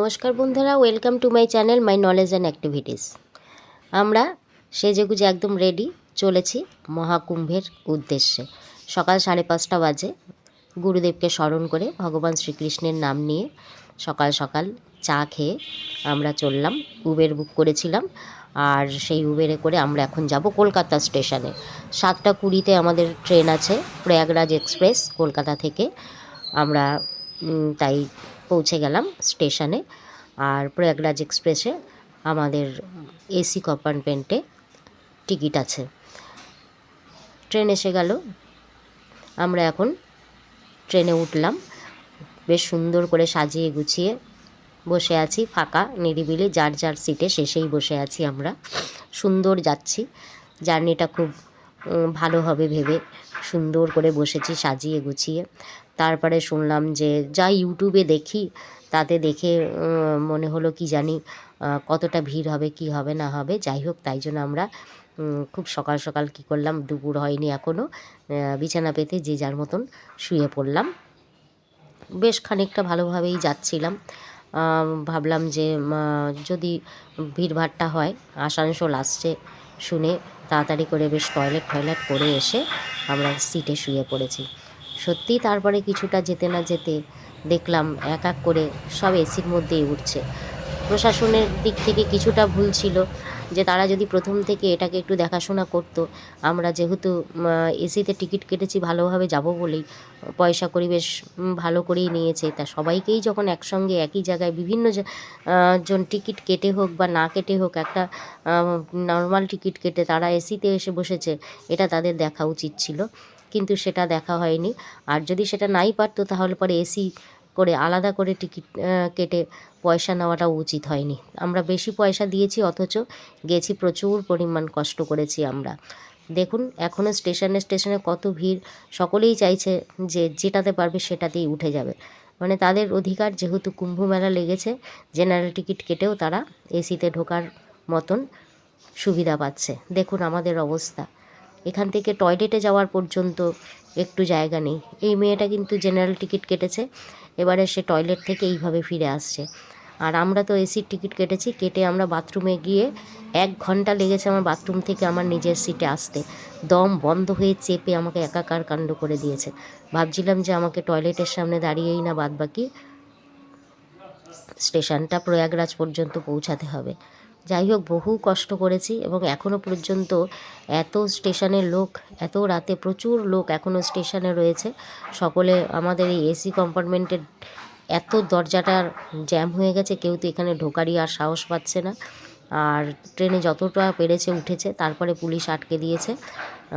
নমস্কার বন্ধুরা, welcome to my channel my knowledge and activities. আমরা সেজেগুজে একদম রেডি চলেছি মহাকুম্ভের উদ্দেশ্যে। সকাল 5:30 বাজে, গুরুদেবকে স্মরণ করে ভগবান শ্রীকৃষ্ণের নাম নিয়ে সকাল সকাল চা খেয়ে আমরা চললাম। উবের বুক করেছিলাম, আর সেই উবেরে করে আমরা এখন যাব কলকাতা স্টেশনে। 7:20-তে আমাদের ট্রেন আছে, প্রয়াগরাজ এক্সপ্রেস কলকাতা থেকে। আমরা তাই পৌঁছে গেলাম স্টেশনে। আর প্রয়াগরাজ এক্সপ্রেসে আমাদের এসি কম্পার্টমেন্টে টিকিট আছে। ট্রেন এসে গেল, আমরা এখন ট্রেনে উঠলাম। বেশ সুন্দর করে সাজিয়ে গুছিয়ে বসে আছি, ফাঁকা নিরিবিলি যার যার সিটে শেষেই বসে আছি আমরা। সুন্দর যাচ্ছি, জার্নিটা খুব ভালো হবে ভেবে সুন্দর করে বসেছি সাজিয়ে গুছিয়ে। তারপরে শুনলাম যে যা ইউটিউবে দেখি তাতে দেখে মনে হলো কি জানি কতটা ভিড় হবে, কি হবে না হবে। যাই হোক, তাই জন্য আমরা খুব সকাল সকাল কী করলাম, দুপুর হয়নি এখনও, বিছানা পেতে যে যার মতন শুয়ে পড়লাম। বেশ খানিকটা ভালোভাবেই যাচ্ছিলাম। ভাবলাম যে যদি ভিড়ভাট্টা হয়, আসানসোল আসছে শুনে তাড়াতাড়ি করে বেশ টয়লেট করে এসে আমরা সিটে শুয়ে পড়েছি। সত্যিই তারপরে কিছুটা যেতে না যেতে দেখলাম এক এক করে সব এসির মধ্যেই উঠছে। প্রশাসনের দিক থেকে কিছুটা ভুল ছিল, যে তারা যদি প্রথম থেকে এটাকে একটু দেখাশোনা করতো। আমরা যেহেতু এসিতে টিকিট কেটেছি ভালোভাবে যাব বলেই, পয়সা করি বেশ ভালো করেই নিয়েছে, তা সবাইকেই যখন একসঙ্গে একই জায়গায় বিভিন্ন জন টিকিট কেটে হোক বা না কেটে হোক, একটা নর্মাল টিকিট কেটে তারা এসিতে এসে বসেছে, এটা তাদের দেখা উচিত ছিল, কিন্তু সেটা দেখা হয়নি। আর যদি সেটা নাই পারতো তাহলে পরে এসি করে আলাদা করে টিকিট কেটে পয়সা নেওয়াটাও উচিত হয়নি। আমরা বেশি পয়সা দিয়েছি, অথচ গেছি, প্রচুর পরিমাণ কষ্ট করেছি আমরা। দেখুন এখনও স্টেশনে স্টেশনে কত ভিড়, সকলেই চাইছে যে যেটাতে পারবে সেটাতেই উঠে যাবে। মানে তাদের অধিকার, যেহেতু কুম্ভ মেলা লেগেছে, জেনারেল টিকিট কেটেও তারা এসিতে ঢোকার মতন সুবিধা পাচ্ছে। দেখুন আমাদের অবস্থা, এখান থেকে টয়লেটে যাওয়ার পর্যন্ত একটু জায়গা নেই। এই মেয়েটা কিন্তু জেনারেল টিকিট কেটেছে, এবারে সে টয়লেট থেকে এইভাবে ফিরে আসছে। আর আমরা তো এসির টিকিট কেটেছি, কেটে আমরা বাথরুমে গিয়ে 1 ঘন্টা লেগেছে আমার বাথরুম থেকে আমার নিজের সিটে আসতে। দম বন্ধ হয়ে চেপে আমাকে একাকার কাণ্ড করে দিয়েছে। ভাবছিলাম যে আমাকে টয়লেটের সামনে দাঁড়িয়েই না বাদবাকি স্টেশনটা প্রয়াগরাজ পর্যন্ত পৌঁছাতে হবে। যাই হোক, বহু কষ্ট করেছি, এবং এখনও পর্যন্ত এত স্টেশনের লোক, এত রাতে প্রচুর লোক এখনও স্টেশনে রয়েছে। সকলে আমাদের এই এসি কম্পার্টমেন্টের এত দরজাটার জ্যাম হয়ে গেছে, কেউ তো এখানে ঢোকারই আর সাহস পাচ্ছে না। আর ট্রেনে যতটা পেরেছে উঠেছে, তারপরে পুলিশ আটকে দিয়েছে।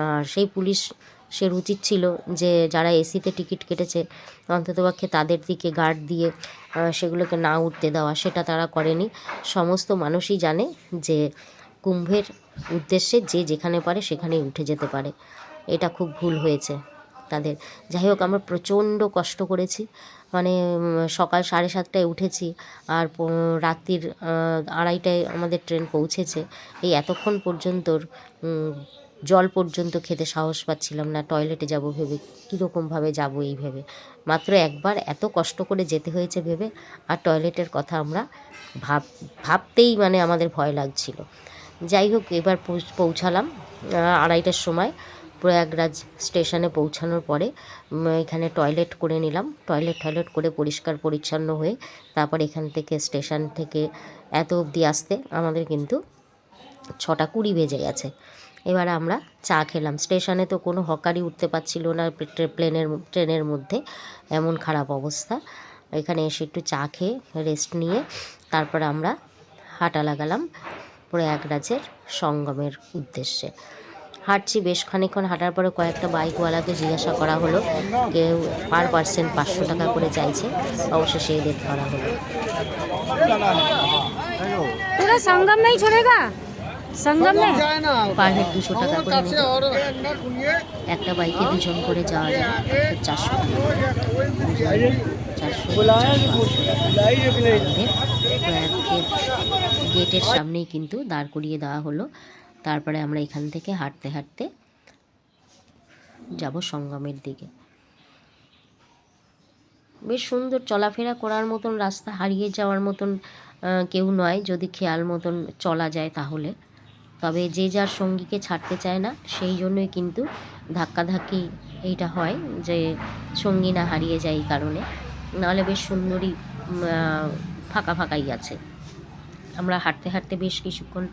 আর সেই পুলিশের উচিত ছিল যে যারা এসিতে টিকিট কেটেছে অন্ততপক্ষে তাদের দিকে গার্ড দিয়ে সেগুলোকে না উঠতে দেওয়া, সেটা তারা করেনি। সমস্ত মানুষই জানে যে কুম্ভের উদ্দেশ্যে যে যেখানে পারে সেখানেই উঠে যেতে পারে, এটা খুব ভুল হয়েছে তাদের। যাই হোক, আমরা প্রচণ্ড কষ্ট করেছি। মানে সকাল 7:30টায় উঠেছি, আর রাত্রির 2:30টায় আমাদের ট্রেন পৌঁছেছে। এই এতক্ষণ পর্যন্ত জল পর্যন্ত খেতে সাহস পাচ্ছিলাম না, টয়লেটে যাব ভেবে, কীরকমভাবে যাব এই ভেবে। মাত্র একবার এত কষ্ট করে যেতে হয়েছে ভেবে, আর টয়লেটের কথা আমরা ভাবতেই মানে আমাদের ভয় লাগছিল। যাই হোক, এবার পৌঁছালাম 2:30টার সময় প্রয়াগরাজ স্টেশনে। পৌঁছানোর পরে এখানে টয়লেট করে নিলাম, টয়লেট করে পরিষ্কার পরিচ্ছন্ন হয়ে তারপর এখান থেকে স্টেশন থেকে এত অবধি আসতে আমাদের কিন্তু 6:20 বেজে গেছে। এবার আমরা চা খেলাম। স্টেশনে তো কোনো হকারই উঠতে পারছিল না ট্রেনের মধ্যে, এমন খারাপ অবস্থা। এখানে এসে একটু চা খেয়ে রেস্ট নিয়ে তারপর আমরা হাঁটা লাগালাম প্রয়াগরাজের সঙ্গমের উদ্দেশ্যে। হাঁটছি, বেশ খানিকক্ষণ হাঁটার পরে কয়েকটা বাইকওয়ালাকে জিজ্ঞাসা করা হলো, কেউ পার পার্সন 500 টাকা করে চাইছে, অবশেষে এদের ধরা হলো। पूरा संगम नहीं छोड़ेगा, संगम में পার হেড 200 টাকা করে নেবে। একটা বাইকে 2 জন করে যাওয়া যায়, 400 টাকা করে। 400, 400 গেটের সামনেই কিন্তু দাঁড় করিয়ে দেওয়া হলো। তারপরে আমরা এখান থেকে হাঁটতে হাঁটতে যাব সঙ্গমের দিকে। বেশ সুন্দর, চলাফেরা করার মতন রাস্তা, হারিয়ে যাওয়ার মতন কেউ নয় যদি খেয়াল মতন চলা যায় তাহলে। তবে যে যার সঙ্গীকে ছাড়তে চায় না, সেই জন্যই কিন্তু ধাক্কাধাক্কি এইটা হয়, যে সঙ্গী না হারিয়ে যায় এই কারণে। নাহলে বেশ সুন্দরই ফাঁকা ফাঁকাই আছে। আমরা হাঁটতে হাঁটতে বেশ কিছুক্ষণ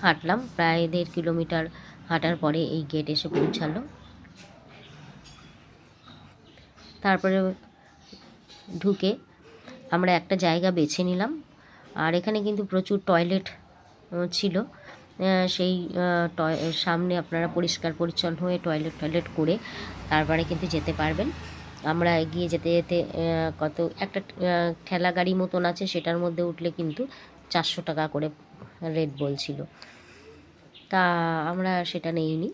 হাঁটলাম, প্রায় 1.5 কিলোমিটার হাঁটার পরে এই গেট এসে পৌঁছালো। তারপরে ঢুকে আমরা একটা জায়গা বেছে নিলাম। আর এখানে কিন্তু প্রচুর টয়লেট ছিল। সেই সামনে আপনারা পরিষ্কার পরিচ্ছন্ন হয়ে টয়লেট করে তারপরে কিন্তু যেতে পারবেন। আমরা এগিয়ে যেতে যেতে কত একটা ঠেলা গাড়ি মতন আছে, সেটার মধ্যে উঠলে কিন্তু 400 টাকা করে রেট বলছিল। তা আমরা সেটা নেইনি।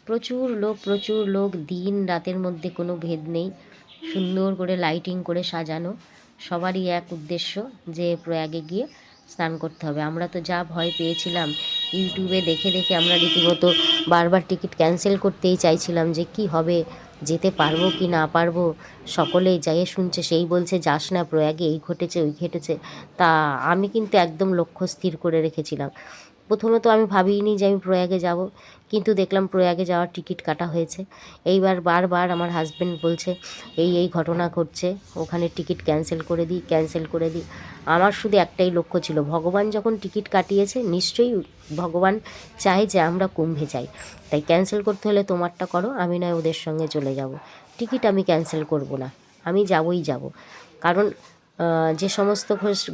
প্রচুর লোক, দিন রাতের মধ্যে কোনো ভেদ নেই, সুন্দর করে লাইটিং করে সাজানো। সবারই এক উদ্দেশ্য যে প্রয়াগে গিয়ে স্নান করতে হবে। আমরা তো যা ভয় পেয়েছিলাম, ইউটিউবে দেখে দেখে আমরা রীতিমতো বারবার টিকিট ক্যান্সেল করতেই চাইছিলাম, যে কি হবে, যেতে পারবো কি না পারবো। সকলেই যাইয়ে শুনছে, সেই বলছে যাস না প্রয়াগে, এই ঘটেছে ওই ঘটেছে। তা আমি কিন্তু একদম লক্ষ্য স্থির করে রেখেছিলাম। প্রথমে তো আমি ভাবিনি যে আমি প্রয়াগে যাব, কিন্তু দেখলাম প্রয়াগে যাওয়ার টিকিট কাটা হয়েছে। এইবার বারবার আমার হাজব্যান্ড বলছে এই ঘটনা ঘটছে, ওখানে টিকিট ক্যান্সেল করে দিই। আমার শুধু একটাই লক্ষ্য ছিল, ভগবান যখন টিকিট কাটিয়েছে নিশ্চয়ই ভগবান চায় যে আমরা কুম্ভে যাই। তাই ক্যান্সেল করতে হলে তোমারটা করো, আমি নয় ওদের সঙ্গে চলে যাব। টিকিট আমি ক্যান্সেল করব না, আমি যাবই যাব। কারণ যে সমস্ত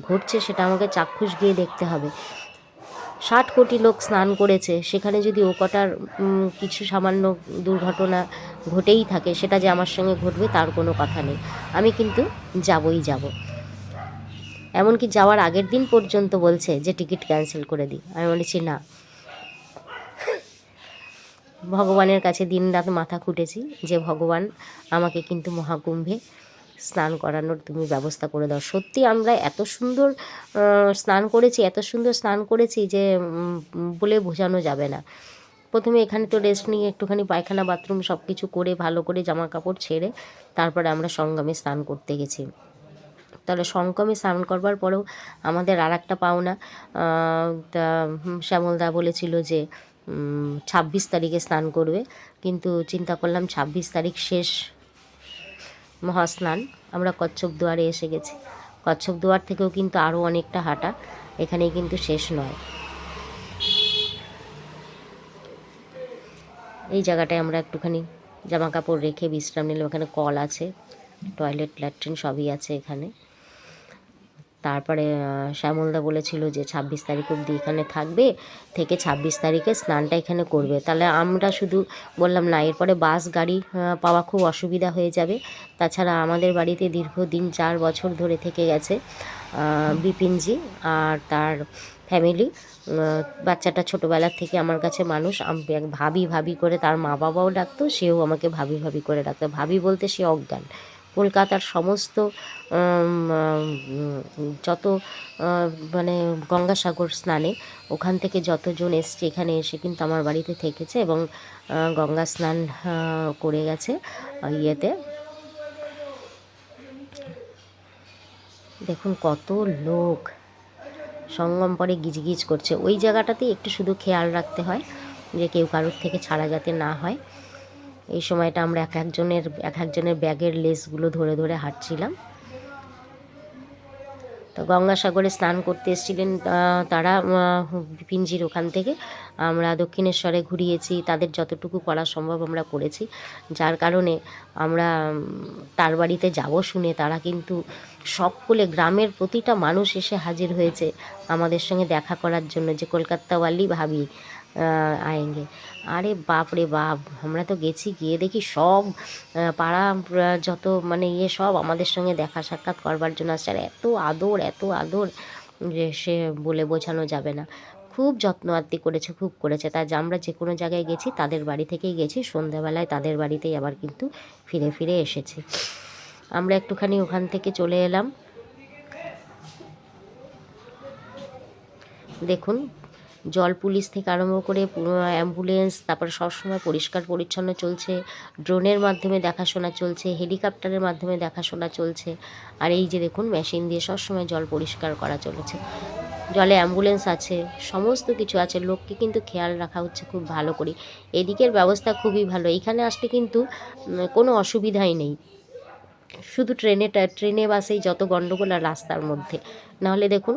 ঘটছে সেটা আমাকে চাক্ষুষ গিয়ে দেখতে হবে। 60 কোটি লোক স্নান করেছে, সেখানে যদি ও কটার কিছু সামান্য দুর্ঘটনা ঘটেই থাকে, সেটা যে আমার সঙ্গে ঘটবে তার কোনো কথা নেই। আমি কিন্তু যাবই যাব। এমনকি যাওয়ার আগের দিন পর্যন্ত বলছে যে টিকিট ক্যান্সেল করে দিই। আমি বলেছি না। ভগবানের কাছে দিনরাত মাথা খুঁটেছি যে ভগবান আমাকে কিন্তু মহাকুম্ভে স্নান করানোর তুমি ব্যবস্থা করে দাও। সত্যি আমরা এত সুন্দর স্নান করেছি যে বলে বোঝানো যাবে না। প্রথমে এখানে তো রেস্ট নিয়ে একটুখানি পায়খানা বাথরুম সব কিছু করে ভালো করে জামা কাপড় ছেড়ে তারপরে আমরা সঙ্গমে স্নান করতে গেছি। তাহলে সঙ্গমে স্নান করবার পরেও আমাদের আর একটা পাওনা, তা শ্যামলদা বলেছিল যে 26 তারিখে স্নান করবে, কিন্তু চিন্তা করলাম 26 তারিখ শেষ মহাস্নান। আমরা কচ্ছপ দুয়ারে এসে গেছি। কচ্ছপ দুয়ার থেকেও কিন্তু আরও অনেকটা হাঁটা, এখানেই কিন্তু শেষ নয়। এই জায়গাটায় আমরা একটুখানি জামা কাপড় রেখে বিশ্রাম নিলাম। ওখানে কল আছে, টয়লেট ল্যাট্রিন সবই আছে এখানে। তারপরে শ্যামলদা বলেছিল যে 26 তারিখ অবধি এখানে থাকবে, থেকে 26 তারিখে স্নানটা এখানে করবে। তাহলে আমরা শুধু বললাম না, এরপরে বাস গাড়ি পাওয়া খুব অসুবিধা হয়ে যাবে। তাছাড়া আমাদের বাড়িতে দীর্ঘদিন 4 বছর ধরে থেকে গেছে বিপিনজি আর তার ফ্যামিলি। বাচ্চাটা ছোটোবেলার থেকে আমার কাছে মানুষ, ভাবি ভাবি করে তার মা বাবাও ডাকতো, সেও আমাকে ভাবি ভাবি করে ডাকতো। ভাবি বলতে সে অজ্ঞান। কলকাতার সমস্ত যত মানে গঙ্গাসাগর স্নানে ওখান থেকে যতজন এসছে এখানে এসে কিন্তু আমার বাড়িতে থেকেছে এবং গঙ্গা স্নান করে গেছে ইয়েতে। দেখুন কত লোক সঙ্গম পরে গিজগিজ করছে। ওই জায়গাটাতেই একটু শুধু খেয়াল রাখতে হয় যে কেউ কারোর থেকে ছাড়া যাতে না হয়। এই সময়টা আমরা এক একজনের ব্যাগের লেসগুলো ধরে ধরে হাঁটছিলাম। তো গঙ্গাসাগরে স্নান করতে এসেছিলেন তারা বিপিনজির ওখান থেকে। আমরা দক্ষিণেশ্বরে ঘুরিয়েছি, তাদের যতটুকু করা সম্ভব আমরা করেছি। যার কারণে আমরা তার বাড়িতে যাব শুনে তারা কিন্তু সকলে, গ্রামের প্রতিটা মানুষ এসে হাজির হয়েছে আমাদের সঙ্গে দেখা করার জন্য, যে কলকাতাওয়ালি ভাবি আয়েঙ্গে। আরে বাপ রে বাপ, আমরা তো গেছি, গিয়ে দেখি সব পাড়া যত মানে সব আমাদের সঙ্গে দেখা সাক্ষাৎ করবার জন্য আসছে। আর এত আদর যে সে বলে বোঝানো যাবে না। খুব যত্ন আত্তি করেছে, খুব করেছে। তাই আমরা যে কোনো জায়গায় গেছি তাদের বাড়ি থেকেই গেছি, সন্ধ্যাবেলায় তাদের বাড়িতেই আবার কিন্তু ফিরে এসেছি। আমরা একটুখানি ওখান থেকে চলে এলাম। দেখুন জল পুলিশ থেকে আরম্ভ করে অ্যাম্বুলেন্স, তারপর সবসময় পরিষ্কার পরিচ্ছন্ন চলছে, ড্রোনের মাধ্যমে দেখাশোনা চলছে, হেলিকপ্টারের মাধ্যমে দেখাশোনা চলছে। আর এই যে দেখুন মেশিন দিয়ে সবসময় জল পরিষ্কার করা চলেছে, জলে অ্যাম্বুলেন্স আছে, সমস্ত কিছু আছে। লোককে কিন্তু খেয়াল রাখা হচ্ছে খুব ভালো করে। এদিকের ব্যবস্থা খুবই ভালো, এখানে আসলে কিন্তু কোনো অসুবিধাই নেই। শুধু ট্রেনে বাসেই যত গণ্ডগোল আর রাস্তার মধ্যে। নাহলে দেখুন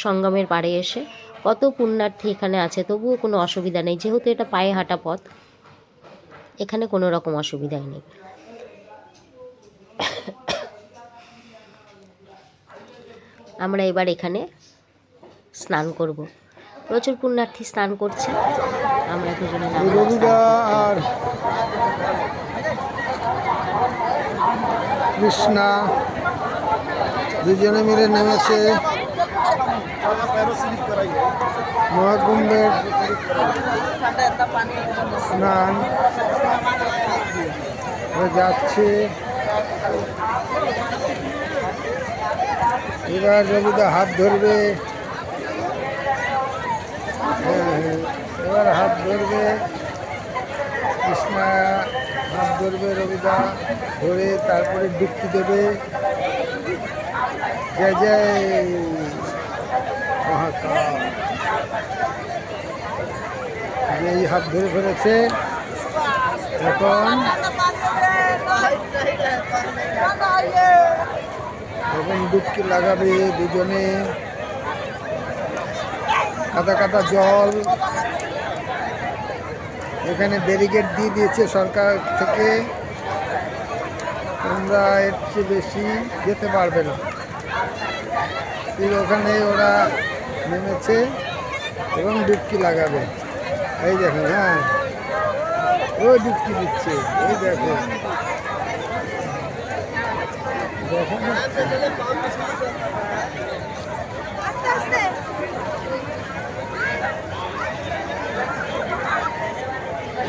সঙ্গমের পাড়ে এসে কত পুণ্যার্থী এখানে আছে, তবুও কোনো অসুবিধা নেই, যেহেতু এটা পায়ে হাঁটা পথ, এখানে কোনো রকম অসুবিধাই নেই। আমরা এবার এখানে স্নান করব, প্রচুর পুণ্যার্থী স্নান করছে, আমরা দুজনে আর কৃষ্ণা দুজনে মিলে নেমেছে মহাকুম্ভের স্নান যাচ্ছে। এবার রবিদা হাত ধরবে, এবার হাত ধরবে কৃষ্ণা, হাত ধরবে রবিদা, ধরে তারপরে ডুবকি দেবে। জয় জয় মহাকাল। এই হাত ধরে ফেলেছে, এখন ডুবকি লাগাবে দুজনে। কাদা কাদা জল, এখানে ব্যারিকেড দিয়ে দিয়েছে সরকার থেকে, তোমরা এর চেয়ে বেশি যেতে পারবে না। ওখানে ওরা নেমেছে এবং ডুবকি লাগাবে। এই দেখেন, হ্যাঁ ওই ডুবকি দিচ্ছে, এই দেখো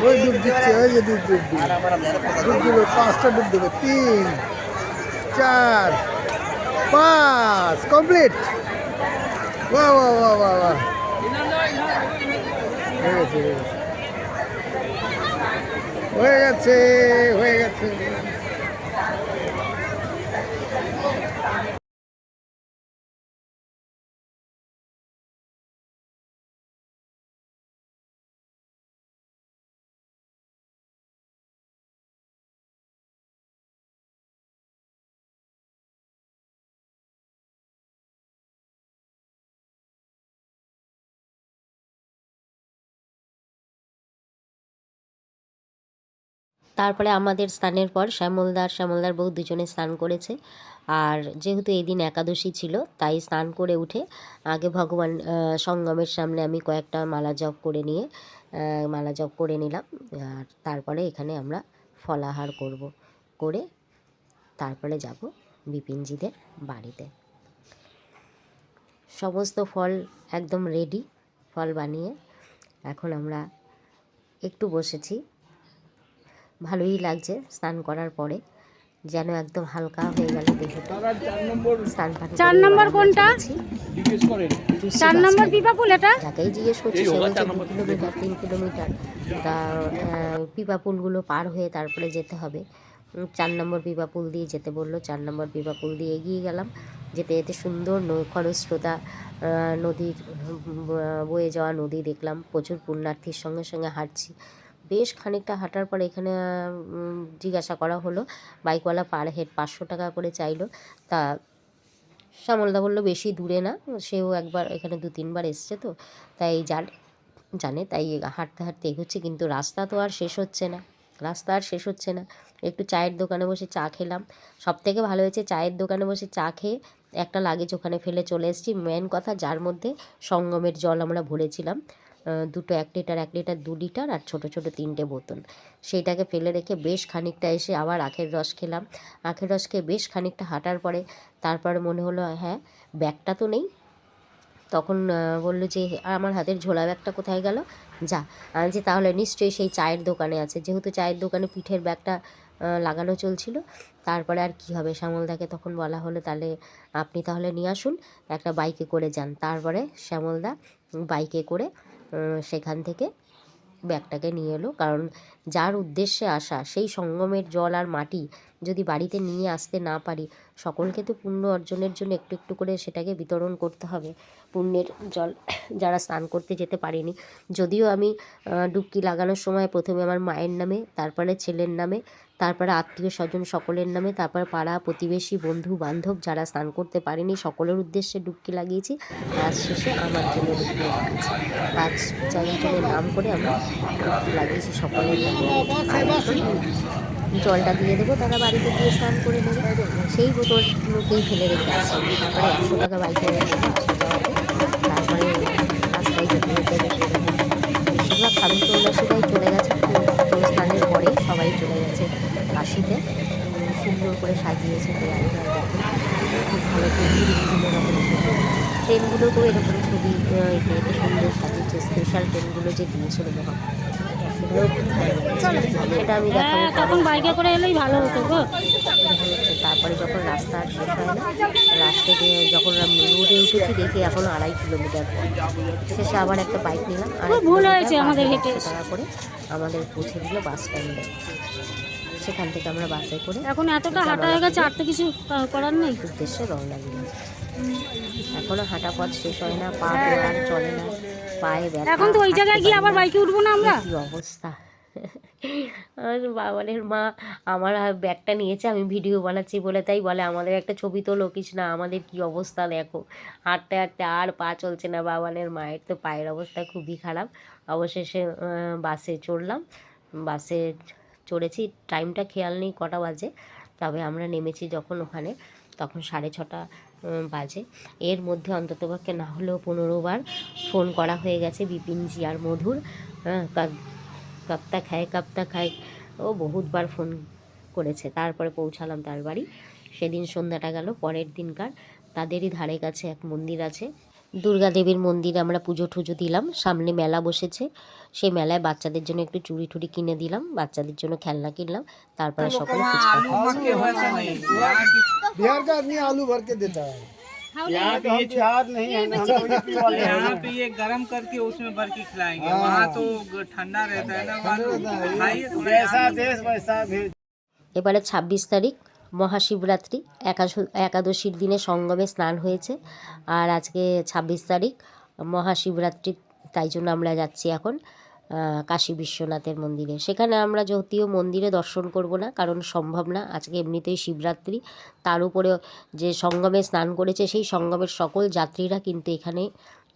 ওই ডুব দিচ্ছে, ওই যে ডুব দিল, 5টা ডুব দেবে, 3 4 5 কমপ্লিট। বাহ বাহ বাহ বাহ বাহ, হয়ে গেছে হয়ে গেছে। তারপরে আমাদের স্নানের পর শ্যামলদার বউ দুজনে স্নান করেছে। আর যেহেতু এই দিন একাদশী ছিল, তাই স্নান করে উঠে আগে ভগবান সঙ্গমের সামনে আমি কয়েকটা মালা জপ করে নিলাম। আর তারপরে এখানে আমরা ফলাহার করে তারপরে যাব বিপিনজিদের বাড়িতে। সমস্ত ফল একদম রেডি, ফল বানিয়ে এখন আমরা একটু বসেছি। ভালোই লাগছে স্নান করার পরে, যেন একদম হালকা হয়ে গেল দেহটা। স্নান পান 4 নম্বর কোনটা? 4 নম্বর পিপা পুল এটা? যাকেই জিজ্ঞেস করছি সে বলছে 2 কিলোমিটার 3 কিলোমিটার। তা পিপা পুলগুলো পার হয়ে তারপরে যেতে হবে। 4 নম্বর পিপা পুল দিয়ে যেতে বললো, 4 নম্বর পিপা পুল দিয়ে এগিয়ে গেলাম। যেতে যেতে সুন্দর খরস্রোতা নদীর বয়ে যাওয়া নদী দেখলাম। প্রচুর পুণ্যার্থীর সঙ্গে সঙ্গে হাঁটছি। বেশ খানিকটা হাঁটার পরে এখানে জিজ্ঞাসা করা হলো, বাইকওয়ালা পার হেড 500 টাকা করে চাইলো। তা শ্যামলদা বললো বেশি দূরে না, সেও একবার এখানে 2-3 বার এসছে, তো তাই জানে তাই হাঁটতে হাঁটতে এগোচ্ছে। কিন্তু রাস্তা আর শেষ হচ্ছে না। একটু চায়ের দোকানে বসে চা খেলাম। সবথেকে ভালো হয়েছে চায়ের দোকানে বসে চা খেয়ে একটা লাগেজ ওখানে ফেলে চলে এসেছি। মেন কথা, যার মধ্যে সঙ্গমের জল আমরা ভরেছিলাম, দুটো 1 লিটার 1 লিটার 2 লিটার আর ছোটো ছোটো 3টে বোতল, সেইটাকে ফেলে রেখে বেশ খানিকটা এসে আবার আখের রস খেলাম। আখের রস খেয়ে বেশ খানিকটা হাঁটার পরে তারপরে মনে হলো হ্যাঁ ব্যাগটা তো নেই। তখন বললো যে আমার হাতের ঝোলা ব্যাগটা কোথায় গেল, যা যে তাহলে নিশ্চয়ই সেই চায়ের দোকানে আছে। যেহেতু চায়ের দোকানে পিঠের ব্যাগটা লাগানো চলছিল, তারপরে আর কি হবে, শ্যামলদাকে তখন বলা হলো তাহলে আপনি তাহলে নিয়ে আসুন, একটা বাইকে করে যান। তারপরে শ্যামলদা বাইকে করে সেখান থেকে ব্যাগটাকে নিয়ে এলো। কারণ যার উদ্দেশ্যে আসা সেই সঙ্গমের জল আর মাটি যদি বাড়িতে নিয়ে আসতে না পারি, সকলকে তো পুণ্য অর্জনের জন্য একটু একটু করে সেটাকে বিতরণ করতে হবে। পুণ্যের জল যারা স্নান করতে যেতে পারেনি, যদিও আমি ডুবকি লাগানোর সময় প্রথমে আমার মায়ের নামে, তারপরে ছেলের নামে, তারপরে আত্মীয় স্বজন সকলের নামে, তারপর পাড়া প্রতিবেশী বন্ধু বান্ধব যারা স্নান করতে পারেনি সকলের উদ্দেশ্যে ডুবকি লাগিয়েছি। লাস্ট শেষে আমার জন্য ডুবকি লাগিয়েছি। 5 জনের নাম করে আমি ডুবকি লাগিয়েছি সকলের নামে। আর এখন জলটা দিয়ে দেবো, তারা বাড়িতে গিয়ে স্নান করে নেবে। সেই বোতলগুলোকেই ফেলে রেখে আসি। তারপরে 100 টাকা বাইকে আসা যাওয়াতে তারপরে রাস্তায় যেতে যেতে বেশিরভাগ সাধু সন্ন্যাসীরাই চলে গেছে। তো স্নানের পরে সবাই চলে গেছে কাশিতে। সুন্দর করে সাজিয়েছে দেয়ালটা, খুব ভালো ছবি, বিভিন্ন রকম ছবি। ট্রেনগুলোকেও এরকম ছবি এঁকে এঁকে সুন্দর সাজিয়েছে। স্পেশাল ট্রেনগুলো যে দিয়েছিল মহা, সেগুলোও খুব ভালো লেগেছে। সেটা আমি দেখাবো তখন বাইকে করে এলেই ভালো হতো গো। দেখা যাচ্ছে। তারপরে যখন রাস্তা আর শেষ হয় না, রাস্তাতে যখন রোডে উঠেছি দেখি এখন 2.5 কিলোমিটার পর। শেষে আবার একটা বাইক নিলাম, খুব ভুল হয়েছে আমাদের 100 হেঁটে। টাকা করে আমাদের পৌঁছে দিল বাস স্ট্যান্ডে। সেখান থেকে আমরা বাসে করে এখন এতটা হাঁটা হয়ে গেছে, আর তো কিছু করার নেই। উদ্দেশ্যে রওনা দিলাম। এখনো হাঁটা পথ শেষ হয় না, পা তো আর চলে না, পায়ে ব্যথা। এখন তো ওই জায়গায় গিয়ে আবার হাঁটতে পারি বাইকে উঠবো না না। আমরা। কি অবস্থা! আর বাবানের মা আমার ব্যাগটা নিয়েছে, আমি ভিডিও বানাচ্ছি বলে তাই বলে আমাদের একটা ছবি তোলো কিছু না। আমাদের কি অবস্থা দেখো, হাঁটতে হাঁটতে আর পা চলছে না। বাবানের মায়ের তো পায়ের অবস্থা খুবই খারাপ। অবশেষে বাসে চড়লাম। বাসে চড়েছি, টাইমটা খেয়াল নেই কটা বাজে, তবে আমরা নেমেছি যখন ওখানে তখন 6:30 বাজে। এর মধ্যে অন্ততপক্ষে না হলেও 15 বার ফোন করা হয়ে গেছে বিপিনজি আর মধুর। কাপ্তা খায় ও বহুতবার ফোন করেছে। তারপরে পৌঁছালাম তার বাড়ি। সেদিন সন্ধ্যাটা গেল। পরের দিনকার তাদেরই ধারে কাছে এক মন্দির আছে, দুর্গা দেবীর মন্দিরে আমরা পুজো টুজো দিলাম। সামনে মেলা বসেছে, সেই মেলায় বাচ্চাদের জন্য একটু চুড়ি টুড়ি কিনে দিলাম, বাচ্চাদের জন্য খেলনা কিনলাম। তারপরে সকলে ফুচকা খাচ্ছি। बिहार का आदमी आलू भर के देता है। यहाँ पे ये चार नहीं है ना, यहाँ पे ये गरम करके उसमें भर के खिलाएंगे। वहाँ तो ठंडा रहता है ना, खाइए जैसा देश वैसा भेज। এবারে 26 তারিখ মহাশিবরাত্রি, একাদশীর দিনে সঙ্গমে স্নান হয়েছে। আর আজকে 26 তারিখ মহাশিবরাত্রি, তাই জন্য আমরা যাচ্ছি এখন কাশী বিশ্বনাথের মন্দিরে। সেখানে আমরা যদিও মন্দিরে দর্শন করব না, কারণ সম্ভব না, আজকে এমনিতেই শিবরাত্রি। তার উপরে যে সঙ্গমে স্নান করেছে সেই সঙ্গমের সকল যাত্রীরা কিন্তু এখানে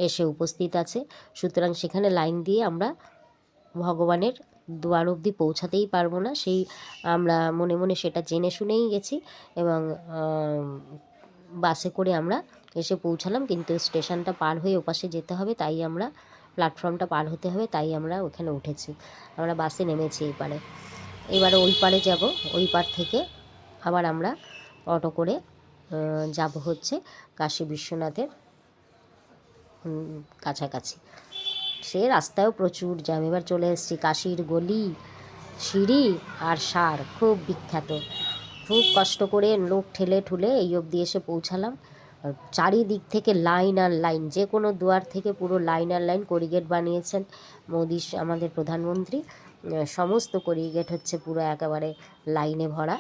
এসে উপস্থিত আছে। সুতরাং সেখানে লাইন দিয়ে আমরা ভগবানের দুয়ার অবধি পৌঁছাতেই পারবো না। সেই আমরা মনে মনে সেটা জেনে শুনেই গেছি এবং বাসে করে আমরা এসে পৌঁছালাম। কিন্তু স্টেশনটা পার হয়ে ওপাশে যেতে হবে, তাই আমরা প্ল্যাটফর্মটা পার হতে হবে, তাই আমরা ওখানে উঠেছি। আমরা বাসে নেমেছি এবারে ওই পারে যাব। ওই পার থেকে আবার আমরা অটো করে যাব হচ্ছে কাশী বিশ্বনাথের কাছাকাছি। সে রাস্তায়ও প্রচুর জ্যাম। এবার চলে এসেছি কাশীর গলি, সিঁড়ি আর সার খুব বিখ্যাত। খুব কষ্ট করে লোক ঠেলে ঠুলে এই অবধি এসে পৌঁছালাম। চারিদিক থেকে লাইন আর লাইন, যে কোনো দুয়ার থেকে পুরো লাইন আর লাইন। করিগেট বানিয়েছেন মোদি আমাদের প্রধানমন্ত্রী, সমস্ত করিগেট হচ্ছে পুরো একেবারে লাইনে ভরা।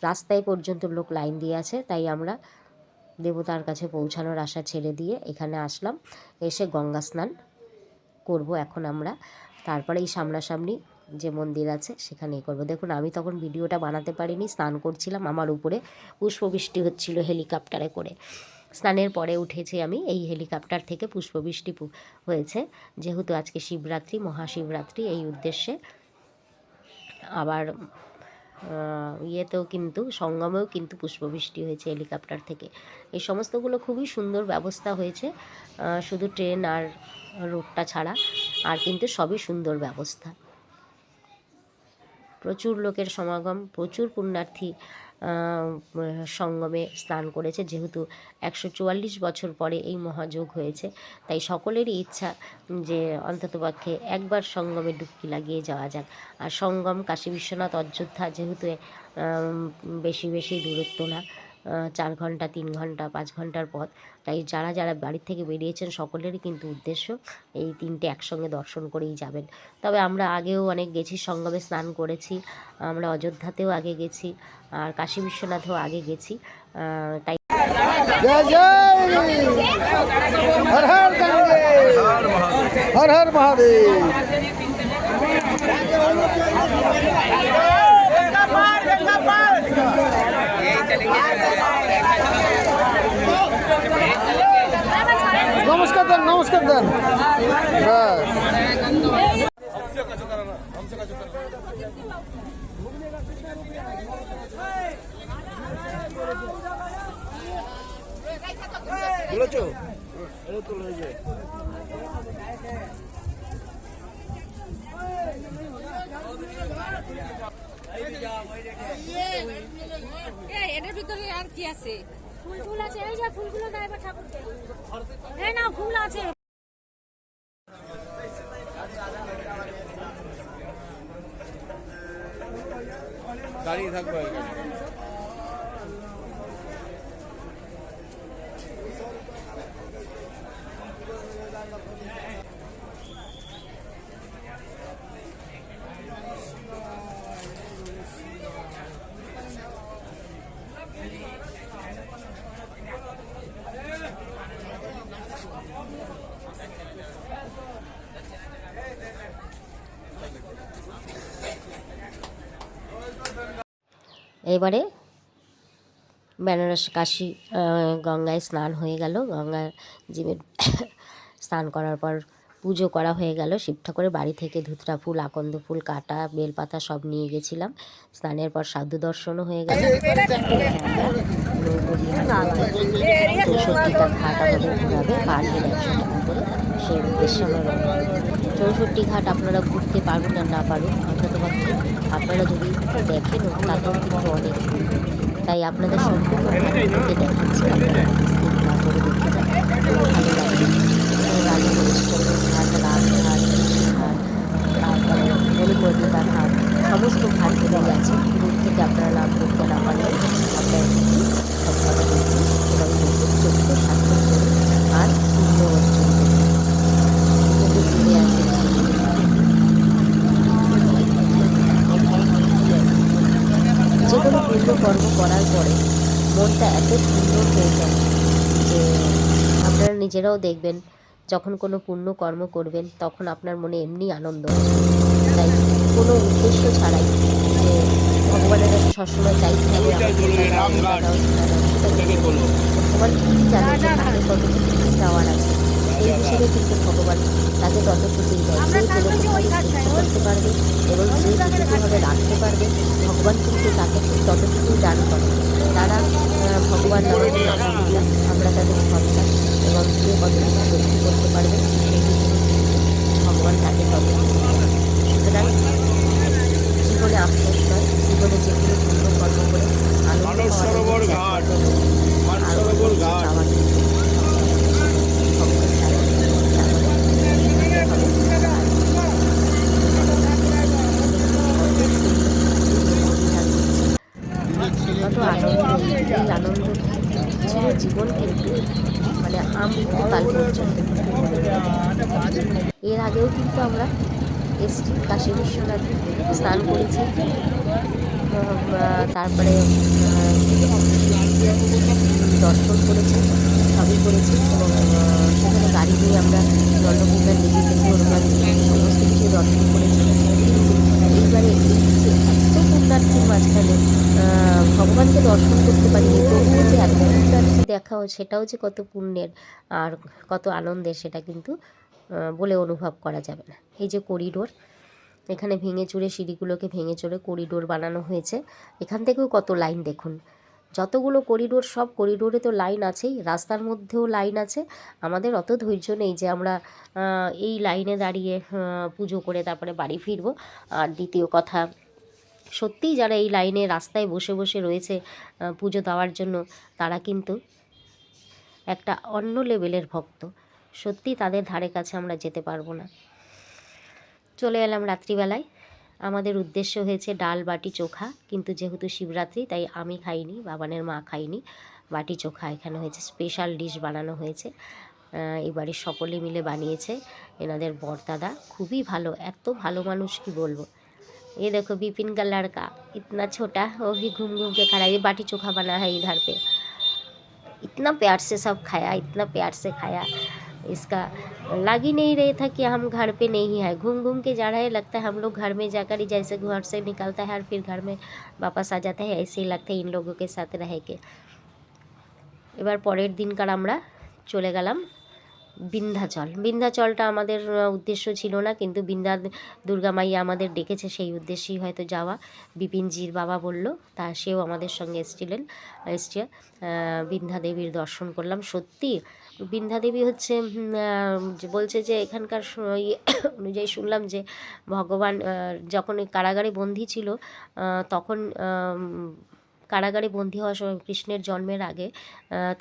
রাস্তায় পর্যন্ত লোক লাইন দিয়ে আছে। তাই আমরা দেবতার কাছে পৌঁছানোর আশা ছেড়ে দিয়ে এখানে আসলাম। এসে গঙ্গা স্নান করব এখন আমরা। তারপরে এই সামনাসামনি যে মন্দির আছে সেখানেই করব। দেখুন আমি তখন ভিডিওটা বানাতে পারিনি, স্নান করছিলাম, আমার উপরে পুষ্পবৃষ্টি হচ্ছিল হেলিকপ্টারে করে। স্নানের পরে উঠেছি আমি, এই হেলিকপ্টার থেকে পুষ্পবৃষ্টি হয়েছে যেহেতু আজকে শিবরাত্রি, মহাশিবরাত্রি, এই উদ্দেশ্যে। আবার ইয়েতেও কিন্তু সঙ্গমেও কিন্তু পুষ্পবৃষ্টি হয়েছে হেলিকপ্টার থেকে। এই সমস্তগুলো খুবই সুন্দর ব্যবস্থা হয়েছে, শুধু ট্রেন আর রোডটা ছাড়া, আর কিন্তু সবই সুন্দর ব্যবস্থা। প্রচুর লোকের সমাগম, প্রচুর পুণ্যার্থী সঙ্গমে স্নান করেছে। যেহেতু 144 বছর পরে এই মহাযোগ হয়েছে, তাই সকলেরই ইচ্ছা যে অন্ততপক্ষে একবার সঙ্গমে ডুবকি লাগিয়ে যাওয়া যাক। আর সঙ্গম কাশী বিশ্বনাথ অযোধ্যা যেহেতু বেশি বেশি দূরত্ব না, 4 ঘন্টা 3 ঘন্টা 5 ঘন্টার পথ। তাই যারা যারা বাড়ির থেকে বেরিয়েছেন সকলেরই কিন্তু উদ্দেশ্য এই 3টে একসঙ্গে দর্শন করেই যাবেন। তবে আমরা আগেও অনেক গেছি, সঙ্গমে স্নান করেছি, আমরা অযোধ্যাতেও আগে গেছি, আর কাশী বিশ্বনাথেও আগে গেছি। তাই जय जय हर हर गंगे हर हर महादेव। नमस्कार देन, नमस्कार देन। বলেছো এটা তো লয়ে যায়। এটার ভিতরে আর কি আছে? ফুল ফুল আছে, এই যে ফুলগুলো দাও এবার ঠাকুরকে। এই না ফুল আছে। দাঁড়িয়ে থাকবো এবারে বেনারস কাশী গঙ্গায় স্নান হয়ে গেল। গঙ্গা জিমের স্নান করার পর পুজো করা হয়ে গেল। শিব ঠাকুরের বাড়ি থেকে ধুতরা ফুল, আকন্দ ফুল, কাটা, বেলপাতা সব নিয়ে গেছিলাম। স্নানের পর সাধু দর্শনও হয়ে গেল। 64টা ঘাট আমাদের ঘোরাবে, পার হেড 100 টাকা করে। সেই উদ্দেশ্যে আমরা রওনা দেব। 64 ঘাট আপনারা ঘুরতে পারবেন আর না পারবেন, অন্ততপক্ষে আপনারা যদি দেখেন তাতেও কিন্তু অনেক, তাই আপনাদের সম্পূর্ণ ঘাটগুলোকে দেখাচ্ছি। আপনারা স্কিপ না করে দেখতে যান, খুব ভালো লাগবে। রানী হরিশ্চন্দ্র ঘাট, রামঘাট, ঋষিঘাট, তারপরে মণিকর্ণিকা ঘাট, সমস্ত ঘাটগুলোই আছে। দূর থেকে আপনারা নাম করতে না পারলে আপনারা কিন্তু সব কথা দেখুন এবং দেখুন চোদ্দ সার্থক করুন আর পূর্ণ অর্জন করুন। বহু দূরে আছে। যে কোনো পুণ্যকর্ম করার পরে মনটা এত সুন্দর হয়ে যায় যে আপনারা নিজেরাও দেখবেন, যখন কোনো পুণ্যকর্ম করবেন তখন আপনার মনে এমনি আনন্দ আসবে। তাই কোনো উদ্দেশ্য ছাড়াই যে ভগবানের কাছে সবসময় চাইতে হবে ভগবান কিন্তু জানে যে তাকে কতটুকু কী চাওয়ার আছে, সেই হিসেবে কিন্তু ভগবান তাকে ততটুকুই দেয়। যে যেরকমভাবে সহ্য করতে পারবে এবং যে যেটুকুভাবে রাখতে পারবে ভগবান কিন্তু তাকে ঠিক ততটুকুই দান করে। তারা ভগবান আমাদের মাতা পিতা, আমরা তাদের সন্তান, এবং কে কতটুকু সহ্য করতে পারবে সেই হিসেবে কিন্তু ভগবান তাকে ততটুকু দেয়। সুতরাং জীবনে আফসোস নয়, জীবনে যেগুলো পূর্ণ কর্ম করে আনন্দ পাওয়া যায় আর চাওয়া কিন্তু ভগবান চায় কত আনন্দ, এই আনন্দ ছিল জীবন কিন্তু মানে আমৃত্যুকাল পর্যন্ত। এর আগেও কিন্তু আমরা এসছি কাশী বিশ্বনাথে, স্নান করেছি, তারপরে দর্শন করেছি, সবই করেছি এবং সেখানে গাড়ি নিয়ে আমরা নন্দকুমার দেবী থেকে হনুমান সমস্ত কিছু দর্শন করেছি। কিন্তু এইবারে এই যে এত পুণ্যার্থীর মাঝখানে ভগবানকে দর্শন করতে পারিনি, তবুও যে এত পুণ্যার্থী দেখাও সেটাও যে কত পুণ্যের আর কত আনন্দের সেটা কিন্তু বলে অনুভব করা যাবে না। এই যে করিডোর, এখানে ভেঙে চুরে সিঁড়িগুলোকে ভেঙে চুরে করিডোর বানানো হয়েছে। এখান থেকেও কত লাইন দেখুন, যতগুলো করিডোর সব করিডোরে তো লাইন আছেই, রাস্তার মধ্যেও লাইন আছে। আমাদের অত ধৈর্য নেই যে আমরা এই লাইনে দাঁড়িয়ে পুজো করে তারপরে বাড়ি ফিরব। আর দ্বিতীয় কথা, সত্যিই যারা এই লাইনে রাস্তায় বসে বসে রয়েছে পুজো দেওয়ার জন্য, তারা কিন্তু একটা অন্য লেভেলের ভক্ত। সত্যি তাদের ধারে কাছে আমরা যেতে পারবো না। চলে এলাম রাত্রিবেলায়। আমাদের উদ্দেশ্য হয়েছে ডাল বাটি চোখা, কিন্তু যেহেতু শিবরাত্রি তাই আমি খাইনি, বাবানের মা খাইনি। বাটি চোখা এখানে হয়েছে, স্পেশাল ডিশ বানানো হয়েছে। এই বাড়ির সকলে মিলে বানিয়েছে, এনাদের বরদাদা খুবই ভালো, এত ভালো মানুষ কি বলবো। ये देखो विपिन का लड़का इतना छोटा, वो भी घूम घूम के खड़ा है। ये बाटी चोखा बना है इधर पे, इतना प्यार से सब खाया, इतना प्यार से खाया। इसका लग ही नहीं रही था कि हम घर पे नहीं है, घूम घूम के जा रहा है, लगता है हम लोग घर में जाकर ही, जैसे घर से निकलता है और फिर घर में वापस आ जाता है, ऐसे ही लगता है इन लोगों के साथ रह के। এবার পরের দিনকার আমরা চলে গেলাম বিন্ধ্যাচল। বিন্ধ্যাচলটা আমাদের উদ্দেশ্য ছিল না, কিন্তু দুর্গা মাইয়া আমাদের ডেকেছে, সেই উদ্দেশ্যেই হয়তো যাওয়া। বিপিনজির বাবা বলল, তা সেও আমাদের সঙ্গে এসছে। বিন্ধ্যা দেবীর দর্শন করলাম। সত্যি বিন্ধ্যা দেবী হচ্ছে বলছে যে এখানকার অনুযায়ী শুনলাম যে ভগবান যখন কারাগারে বন্দী ছিল, তখন কারাগারে বন্দী হওয়ার সময় কৃষ্ণের জন্মের আগে,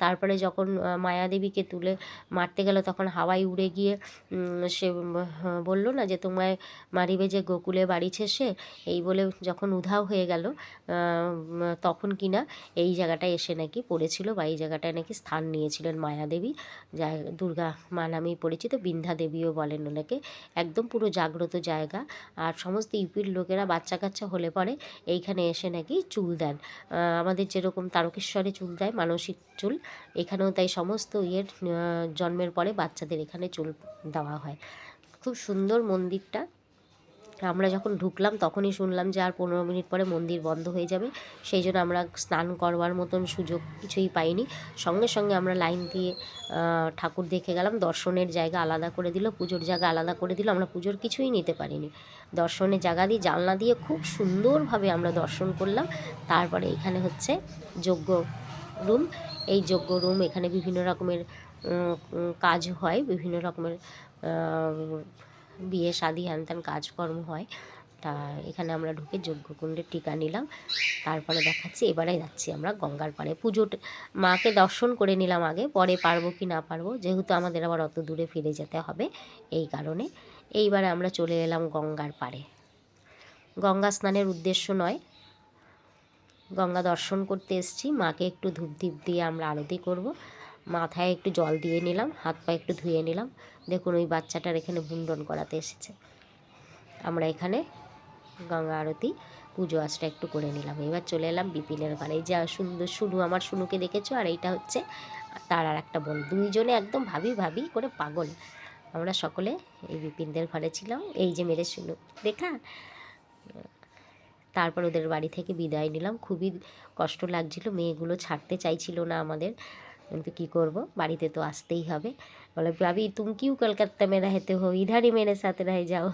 তারপরে যখন মায়াদেবীকে তুলে মারতে গেল, তখন হাওয়ায় উড়ে গিয়ে সে বলল না যে তোমায় মারিবে যে গোকুলে বাড়িছে সে, এই বলে যখন উধাও হয়ে গেল, তখন কিনা এই জায়গাটায় এসে নাকি পড়েছিল, বা এই জায়গাটায় নাকি স্থান নিয়েছিলেন মায়াদেবী, যা দুর্গা মা নামেই পরিচিত। বিন্ধ্যা দেবীও বলেন ওনাকে। একদম পুরো জাগ্রত জায়গা। আর সমস্ত ইউপির লোকেরা বাচ্চা কাচ্চা হলে পরে এইখানে এসে নাকি চুল দেন। আমাদের যেরকম তারকেশ্বরে চুল দেয়, মানসিক চুল, এখানেও তাই সমস্ত জন্মের পরে বাচ্চাদের এখানে চুল দেওয়া হয়। খুব সুন্দর মন্দিরটা। আমরা যখন ঢুকলাম তখনই শুনলাম যে আর 15 মিনিট পরে মন্দির বন্ধ হয়ে যাবে, সেই জন্য আমরা স্নান করবার মতন সুযোগ কিছুই পাইনি। সঙ্গে সঙ্গে আমরা লাইন দিয়ে ঠাকুর দেখে গেলাম। দর্শনের জায়গা আলাদা করে দিল, পুজোর জায়গা আলাদা করে দিল। আমরা পুজোর কিছুই নিতে পারিনি, দর্শনের জায়গা দিয়ে জানলা দিয়ে খুব সুন্দরভাবে আমরা দর্শন করলাম। তারপরে এখানে হচ্ছে যজ্ঞ রুম। এই যজ্ঞ রুম, এখানে বিভিন্ন রকমের কাজ হয়, বিভিন্ন রকমের বিয়ে শাদি হ্যান ত্যান কাজকর্ম হয়। তা এখানে আমরা ঢুকে যজ্ঞকুণ্ডে টিকা নিলাম। তারপরে দেখাচ্ছি, এবারে যাচ্ছি আমরা গঙ্গার পাড়ে। পুজোটা মাকে দর্শন করে নিলাম আগে, পরে পারবো কি না পারবো, যেহেতু আমাদের আবার অত দূরে ফিরে যেতে হবে, এই কারণে এইবারে আমরা চলে এলাম গঙ্গার পাড়ে। গঙ্গা স্নানের উদ্দেশ্য নয়, গঙ্গা দর্শন করতে এসেছি। মাকে একটু ধূপদীপ দিয়ে আমরা আরতি করব। মাথায় একটু জল দিয়ে নিলাম, হাত পা একটু ধুয়ে নিলাম। দেখুন ওই বাচ্চাটার এখানে মুন্ডন করাতে এসেছে। আমরা এখানে গঙ্গা আরতি পুজো আজটা একটু করে নিলাম। এবার চলে এলাম বিপিনের ঘরে। যা সুন্দর শুনু, আমার শুনুকে দেখেছো, আর এইটা হচ্ছে তার আর একটা বোন। দুইজনে একদম ভাবি ভাবি করে পাগল। আমরা সকলে এই বিপিনদের ঘরে ছিলাম। এই যে মেরে শুনু দেখা। তারপর ওদের বাড়ি থেকে বিদায় নিলাম। খুবই কষ্ট লাগছিল, মেয়েগুলো ছাড়তে চাইছিল না আমাদের, কিন্তু কী করব, বাড়িতে তো আসতেই হবে। বলে ভাবি তুমি কিউ কলকাতা মে रहते हो, इधर ही मेरे साथ रह जाओ।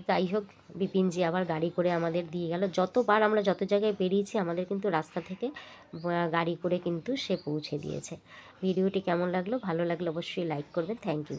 তাই হোক, বিপিনজি আবার গাড়ি করে আমাদের দিয়ে গেল। যতবার আমরা যত জায়গায় বেরিয়েছি আমাদের কিন্তু রাস্তা থেকে গাড়ি করে কিন্তু সে পৌঁছে দিয়েছে। ভিডিওটি কেমন লাগলো, ভালো লাগলে অবশ্যই লাইক করবেন। Thank you.